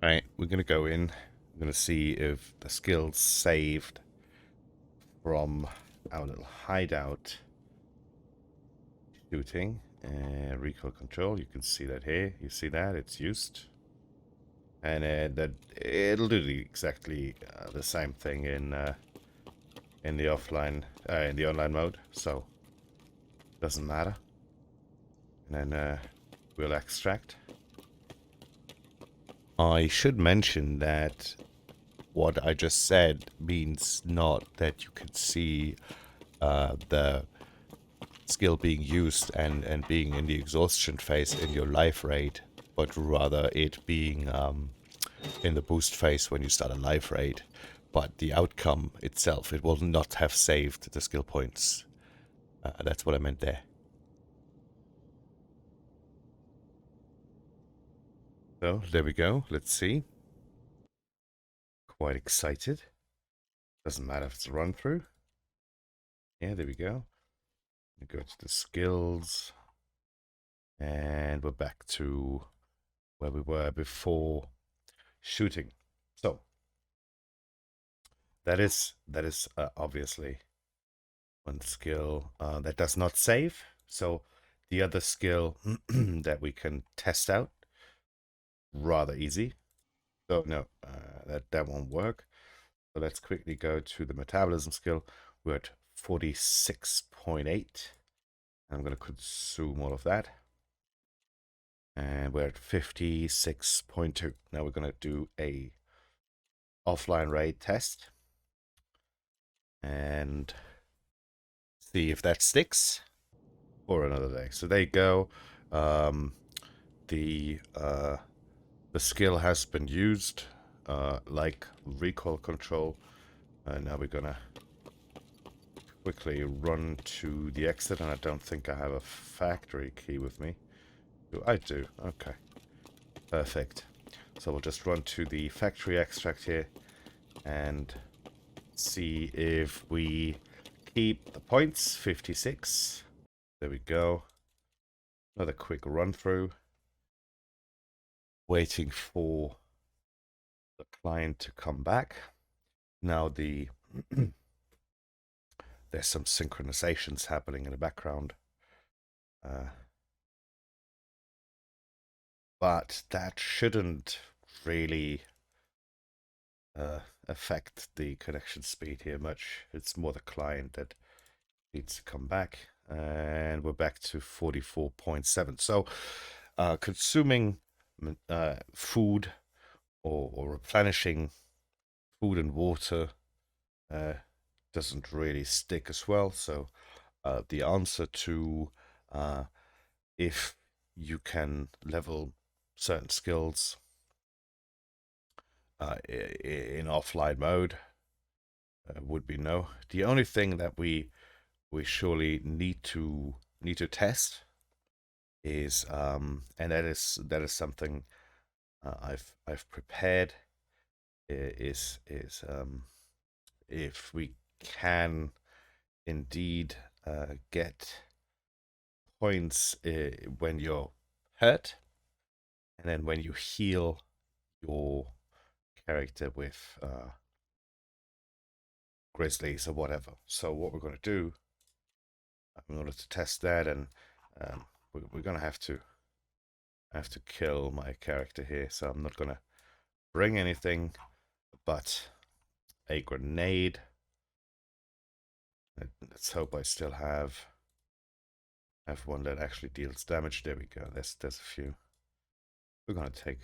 Right, we're going to go in. We're going to see if the skills saved from our little hideout shooting and recoil control. You can see that here. You see that? It's used. And that it'll do exactly the same thing in the offline, in the online mode. So, doesn't matter. And then we'll extract. I should mention that what I just said means not that you can see the skill being used and being in the exhaustion phase in your life rate, but rather it being in the boost phase when you start a life rate. But the outcome itself, it will not have saved the skill points. That's what I meant there. So there we go. Let's see. Quite excited. Doesn't matter if it's a run through. Yeah, there we go. We go to the skills. And we're back to where we were before shooting. So that is obviously one skill that does not save. So the other skill that we can test out, rather easy. So no, that won't work. So let's quickly go to the metabolism skill. We're at 46.8. I'm going to consume all of that. And we're at 56.2. Now we're going to do a offline raid test and see if that sticks for another day. So there you go. The skill has been used, like recoil control. And now we're gonna quickly run to the exit, and I don't think I have a factory key with me. I do. Okay, perfect. So we'll just run to the factory extract here and see if we keep the points. 56. There we go. Another quick run through. Waiting for the client to come back. Now there's some synchronizations happening in the background. But that shouldn't really affect the connection speed here much. It's more the client that needs to come back. And we're back to 44.7. So consuming food or replenishing food and water doesn't really stick as well. So the answer to if you can level certain skills in offline mode would be no. The only thing that we surely need to test is and that is something I've prepared is if we can indeed get points when you're hurt, and then when you heal your character with grizzlies or whatever. So what we're going to do in order to test that, and we're going to have to kill my character here. So I'm not going to bring anything but a grenade. Let's hope I still have one that actually deals damage. There we go. There's a few. We're going to take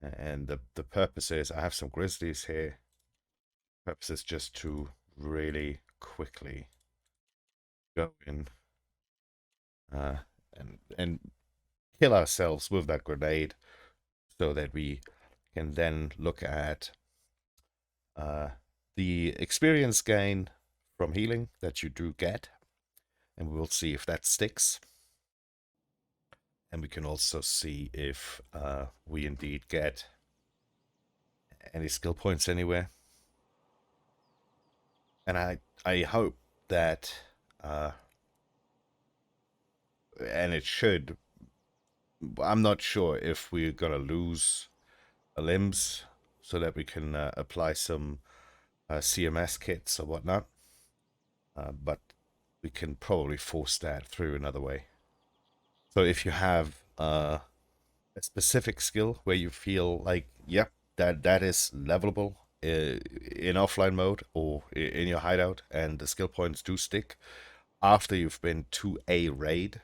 and the purpose is I have some grizzlies here. Purpose is just to really quickly go in and kill ourselves with that grenade, so that we can then look at the experience gain from healing that you do get, and we'll see if that sticks. And we can also see if we indeed get any skill points anywhere. And I hope that and it should I'm not sure if we're gonna lose limbs so that we can apply some CMS kits or whatnot, but we can probably force that through another way. So if you have a specific skill where you feel like, yep, that is levelable in offline mode or in your hideout, and the skill points do stick after you've been to a raid.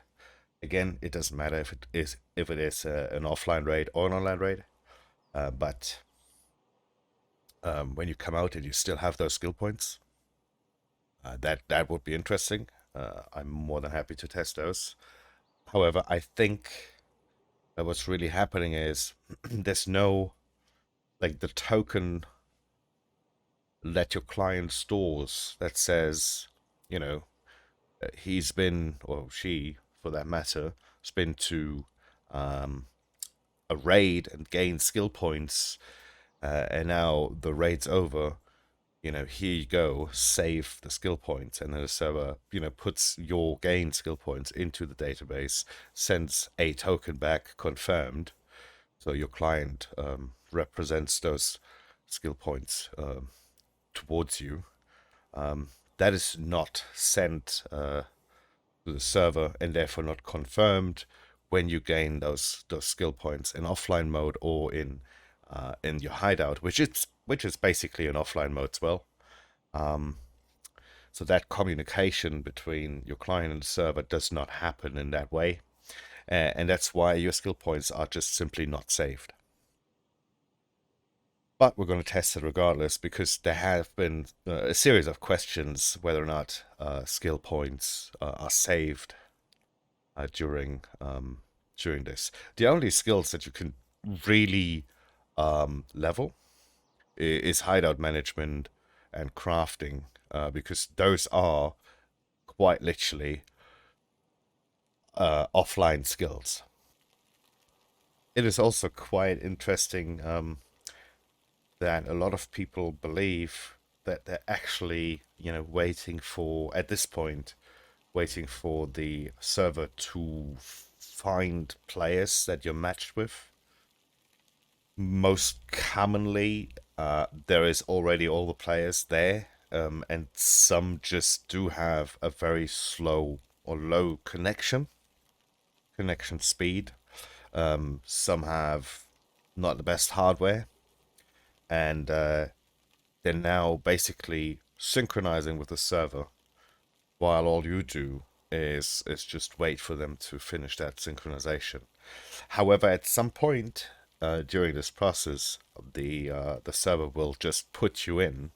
Again, it doesn't matter if it is an offline raid or an online raid, but when you come out and you still have those skill points, that would be interesting. I'm more than happy to test those. However, I think that what's really happening is there's no, like, the token that your client stores that says, you know, he's been, or she for that matter, has been to um, a raid and gained skill points, and now the raid's over. Here you go, save the skill points, and then the server, puts your gained skill points into the database, sends a token back confirmed. So your client represents those skill points towards you. That is not sent to the server and therefore not confirmed when you gain those skill points in offline mode or in your hideout, which is basically an offline mode as well. Um, so that communication between your client and the server does not happen in that way, and that's why your skill points are just simply not saved. But we're going to test it regardless because there have been a series of questions whether or not skill points are saved during this. The only skills that you can really level is hideout management and crafting, because those are quite literally offline skills. It is also quite interesting that a lot of people believe that they're actually, waiting for, at this point, waiting for the server to find players that you're matched with. Most commonly, there is already all the players there, and some just do have a very slow or low connection speed. Some have not the best hardware, and they're now basically synchronizing with the server, while all you do is just wait for them to finish that synchronization. However, at some point during this process, the server will just put you in.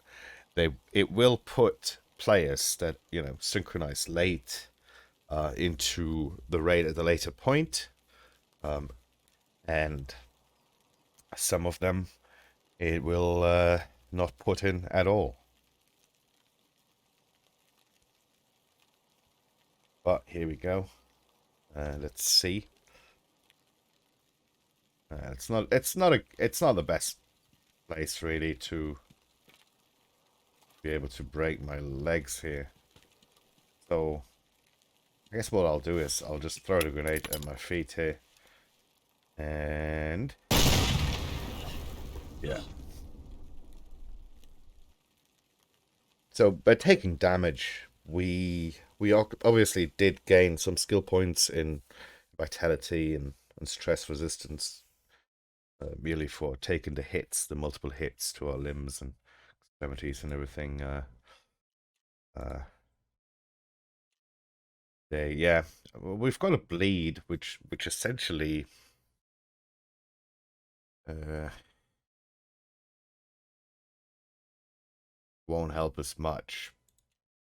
It will put players that synchronize late into the raid at a later point, and some of them it will not put in at all. But here we go. Let's see. It's not the best place really to be able to break my legs here. So I guess what I'll do is I'll just throw the grenade at my feet here. And yeah. So by taking damage, we obviously did gain some skill points in vitality and stress resistance, merely for taking the hits, the multiple hits to our limbs and extremities and everything. Uh, yeah, we've got a bleed, which essentially uh, won't help us much.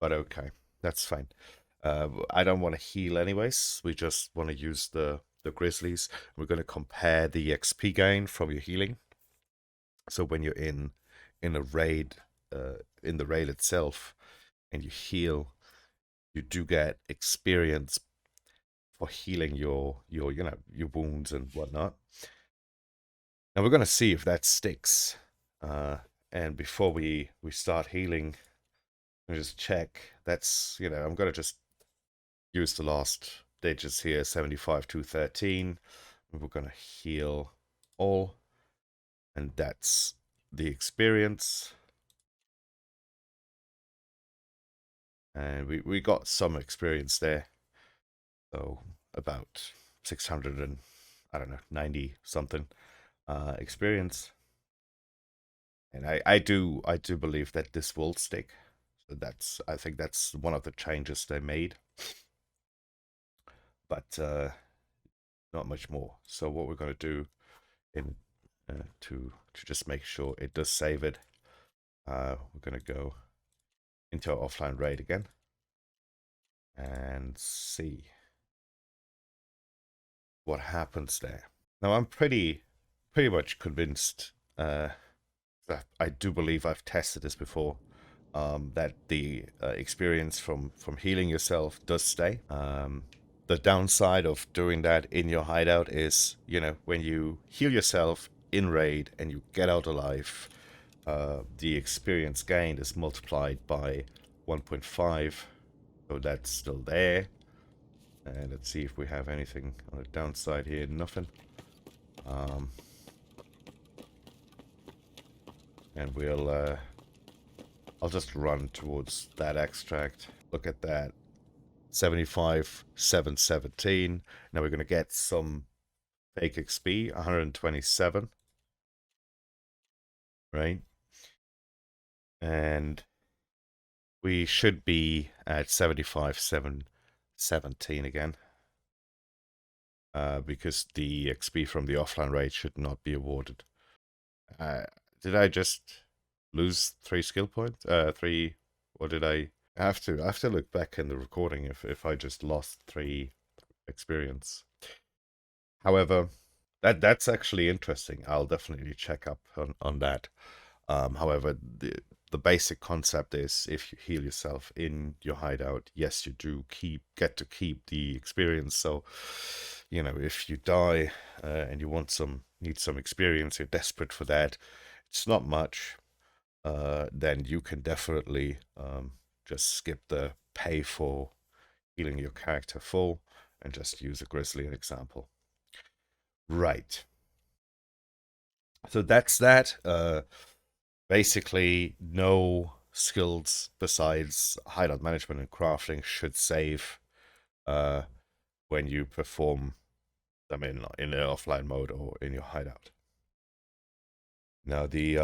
But okay, that's fine. I don't want to heal anyways. We just want to use the grizzlies. We're going to compare the XP gain from your healing. So when you're in a raid, in the raid itself, and you heal, you do get experience for healing your wounds and whatnot. Now we're going to see if that sticks. And before we start healing, I'm just check. I'm going to just use the last digits here, 75 to 13. We're gonna heal all, and that's the experience. And we got some experience there. So about 600 and I don't know, 90 something experience. And I do believe that this will stick. So I think that's one of the changes they made. But not much more. So what we're going to do in to just make sure it does save it, we're going to go into our offline raid again and see what happens there. Now I'm pretty much convinced. I do believe I've tested this before. That the experience from healing yourself does stay. The downside of doing that in your hideout is, when you heal yourself in raid and you get out alive, the experience gained is multiplied by 1.5, so that's still there. And let's see if we have anything on the downside here. Nothing. And I'll just run towards that extract. Look at that. 75, 717. Now we're going to get some fake XP, 127. Right? And we should be at 75, 717 again. Because the XP from the offline raid should not be awarded. Did I just lose 3 skill points? 3, or did I have to look back in the recording if I just lost 3 experience. However, that's actually interesting. I'll definitely check up on that. However, the basic concept is if you heal yourself in your hideout, yes, you do get to keep the experience. So, if you die and you need some experience, you're desperate for that. It's not much. Then you can definitely just skip the pay for healing your character full and just use a grizzly example. Right. So that's that. Basically, no skills besides hideout management and crafting should save when you perform them in an offline mode or in your hideout. Now the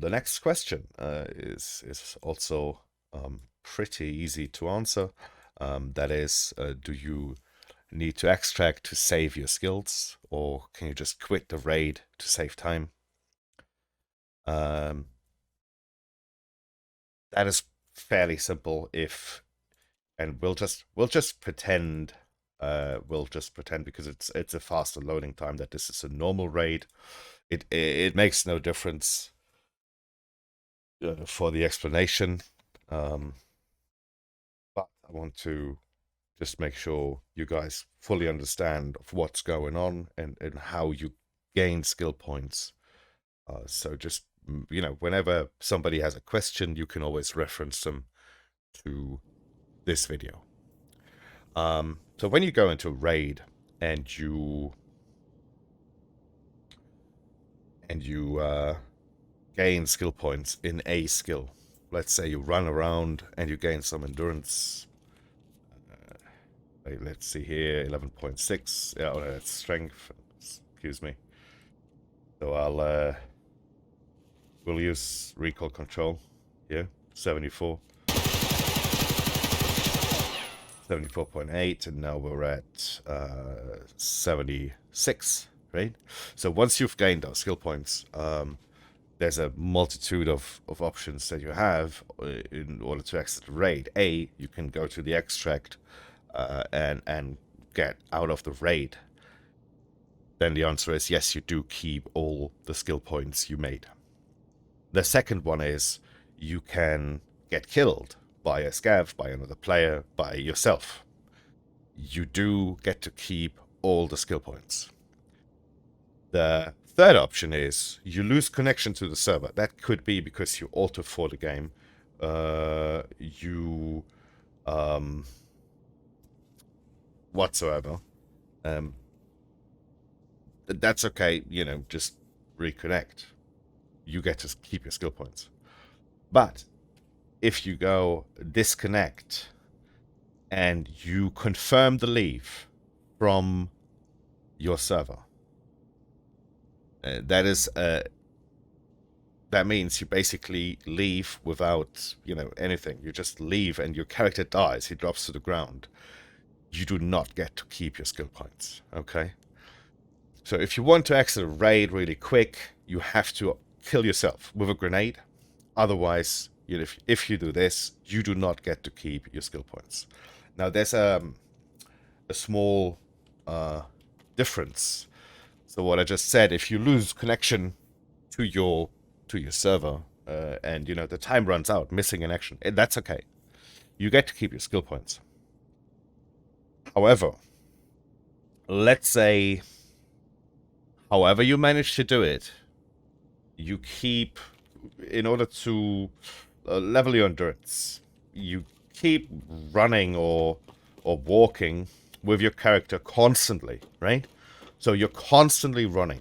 next question is also pretty easy to answer. That is, do you need to extract to save your skills, or can you just quit the raid to save time? That is fairly simple. And we'll just pretend because it's a faster loading time that this is a normal raid. It makes no difference for the explanation, but I want to just make sure you guys fully understand of what's going on and how you gain skill points. So just, whenever somebody has a question, you can always reference them to this video. So when you go into raid and you gain skill points in a skill, let's say you run around and you gain some endurance. Let's see here, 11.6. Yeah, that's strength. Excuse me. So we'll use recall control here. 74. 74.8, and now we're at 76, right? So once you've gained those skill points, there's a multitude of options that you have in order to exit the raid. You can go to the extract and get out of the raid. Then the answer is yes, you do keep all the skill points you made. The second one is you can get killed by a scav, by another player, by yourself. You do get to keep all the skill points. The third option is you lose connection to the server. That could be because you alter for the game. Whatsoever. that's okay, just reconnect. You get to keep your skill points. But if you go disconnect and you confirm the leave from your server, that is that means you basically leave without anything. You just leave and your character dies. He drops to the ground. You do not get to keep your skill points. Okay. So if you want to exit a raid really quick, you have to kill yourself with a grenade. Otherwise, if you do this, you do not get to keep your skill points. Now there's a small difference. So what I just said, if you lose connection to your server and the time runs out, missing an action, that's okay. You get to keep your skill points. However, let's say, however you manage to do it, you keep, in order to level your endurance, you keep running or walking with your character constantly, right? So you're constantly running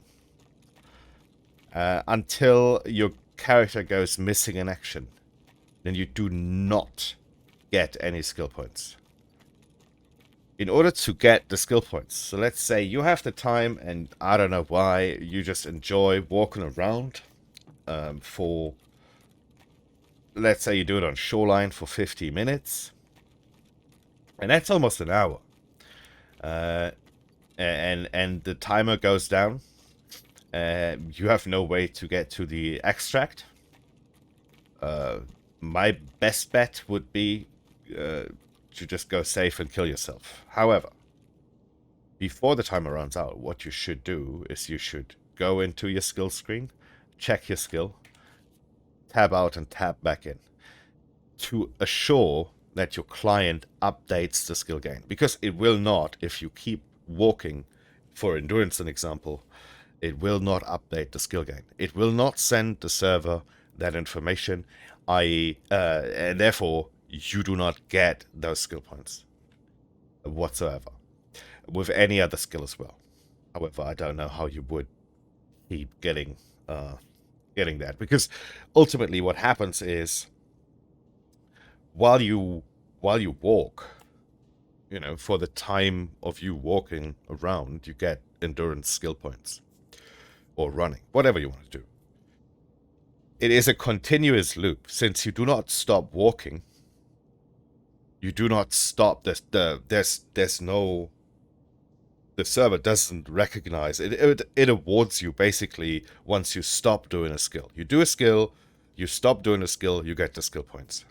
until your character goes missing in action. Then you do not get any skill points. In order to get the skill points, so let's say you have the time, and I don't know why, you just enjoy walking around for, let's say you do it on Shoreline for 50 minutes, and that's almost an hour. And the timer goes down. You have no way to get to the extract. My best bet would be to just go safe and kill yourself. However, before the timer runs out, what you should do is you should go into your skill screen, check your skill, tab out and tab back in to assure that your client updates the skill gain. Because it will not, if you keep walking, for endurance an example, it will not update the skill gain. It will not send the server that information, i.e., and therefore you do not get those skill points whatsoever with any other skill as well. However, I don't know how you would keep getting that, because ultimately what happens is while you walk, for the time of you walking around, you get endurance skill points or running, whatever you want to do. It is a continuous loop. Since you do not stop walking, you do not stop. There's no. The server doesn't recognize it. It awards you basically once you stop doing a skill. You do a skill, you stop doing a skill, you get the skill points.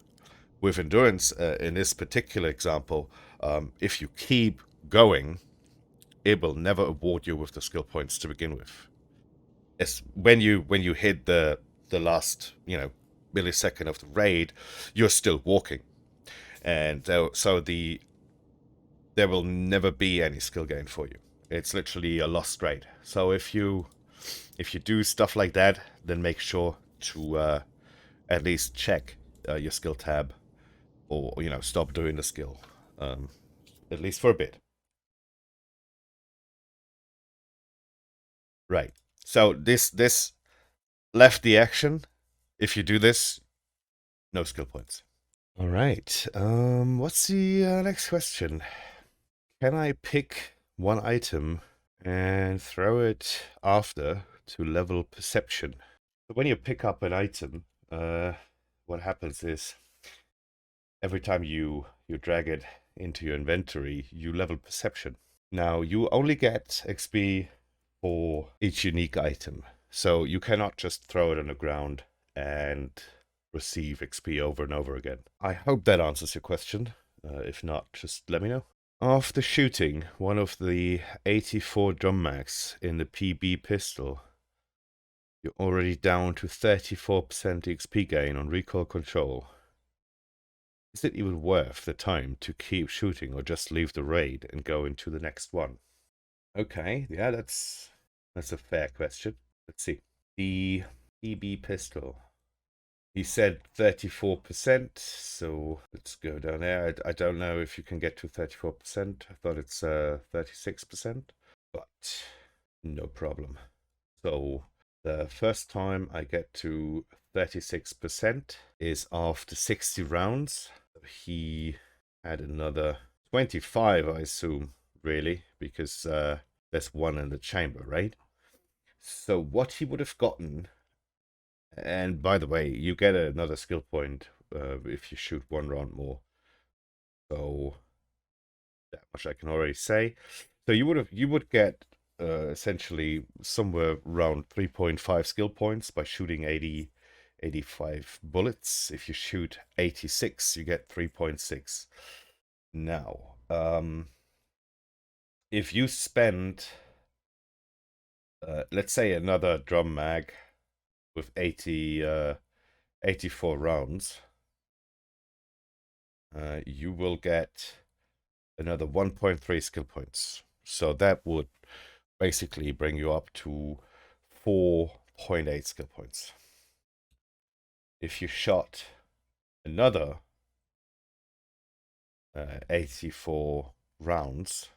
With endurance, in this particular example, if you keep going, it will never award you with the skill points to begin with. It's when you hit the last millisecond of the raid, you're still walking, and so there will never be any skill gain for you. It's literally a lost raid. So if you do stuff like that, then make sure to at least check your skill tab, or stop doing the skill, at least for a bit. Right. So this left the action. If you do this, no skill points. All right. What's the next question? Can I pick one item and throw it after to level perception? So when you pick up an item, what happens is every time you drag it into your inventory, you level perception. Now you only get XP for each unique item, so you cannot just throw it on the ground and receive XP over and over again. I hope that answers your question. If not, just let me know. After shooting one of the 84 drum mags in the PB pistol, you're already down to 34% XP gain on recoil control. Is it even worth the time to keep shooting, or just leave the raid and go into the next one? Okay, yeah, that's a fair question. Let's see. The PB pistol. He said 34%, so let's go down there. I don't know if you can get to 34%. I thought it's 36%. But No problem. So the first time I get to 36% is after 60 rounds. He had another 25, I assume, really, because there's one in the chamber, right? So what he would have gotten, and by the way, you get another skill point if you shoot one round more. So that much I can already say. So you would get essentially somewhere around 3.5 skill points by shooting 85 bullets. If you shoot 86, you get 3.6. Now, if you spend, let's say, another drum mag with 84 rounds, you will get another 1.3 skill points. So that would basically bring you up to 4.8 skill points. If you shot another 84 rounds,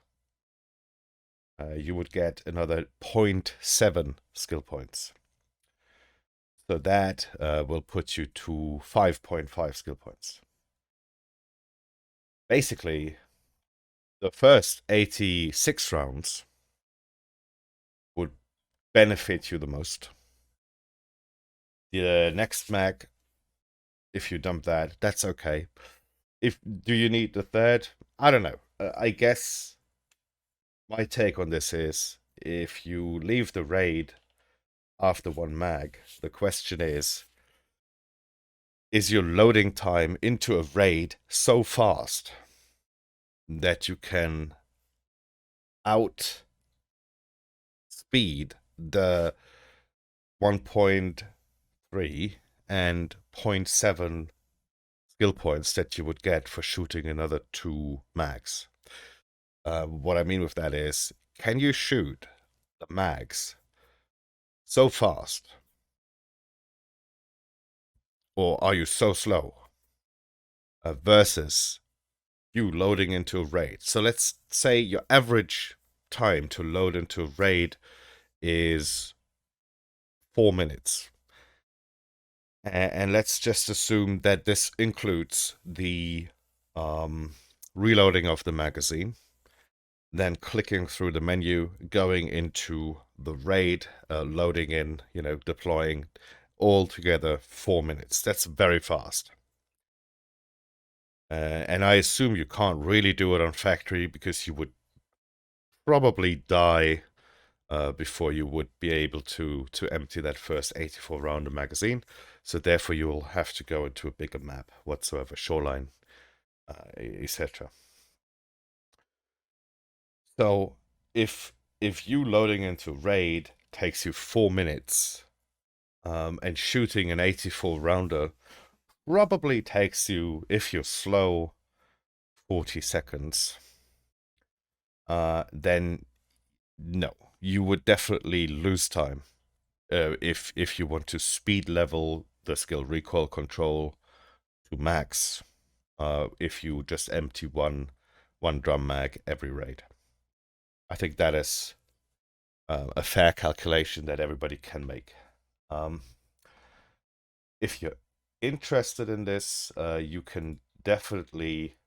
you would get another 0.7 skill points. So that will put you to 5.5 skill points. Basically, the first 86 rounds would benefit you the most. The next mag, if you dump that, that's okay. Do you need the third? I don't know. I guess my take on this is if you leave the raid after one mag, the question is your loading time into a raid so fast that you can outspeed the 1.3 and 0.7 skill points that you would get for shooting another 2 mags? What I mean with that is, can you shoot the mags so fast? Or are you so slow? Versus you loading into a raid. So let's say your average time to load into a raid is 4 minutes. And let's just assume that this includes the reloading of the magazine, then clicking through the menu, going into the raid, loading in, deploying, all together 4 minutes. That's very fast. And I assume you can't really do it on factory because you would probably die before you would be able to empty that first 84 round of magazine. So therefore you will have to go into a bigger map whatsoever, shoreline, etc. So if you loading into raid takes you 4 minutes, and shooting an 84 rounder probably takes you, if you're slow, 40 seconds, then no, you would definitely lose time if you want to speed level the skill recoil control to max. If you just empty one drum mag every raid, I think that is a fair calculation that everybody can make. If you're interested in this, you can definitely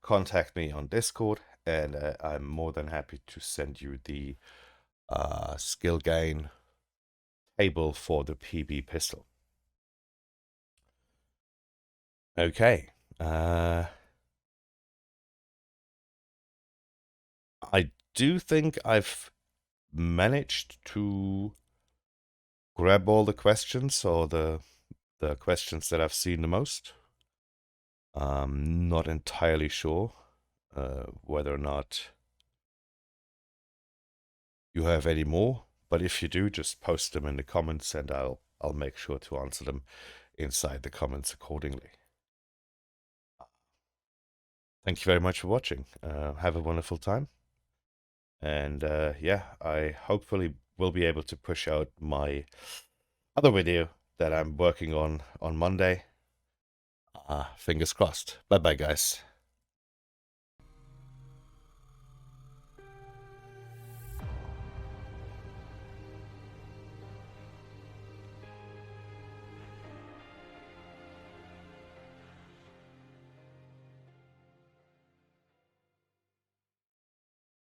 contact me on Discord, and I'm more than happy to send you the skill gain table for the PB pistol. Okay. I do think I've managed to grab all the questions, or the questions that I've seen the most. Not entirely sure whether or not you have any more, but if you do, just post them in the comments, and I'll make sure to answer them inside the comments accordingly. Thank you very much for watching. Have a wonderful time. And yeah, I hopefully will be able to push out my other video that I'm working on Monday. Fingers crossed. Bye bye, guys.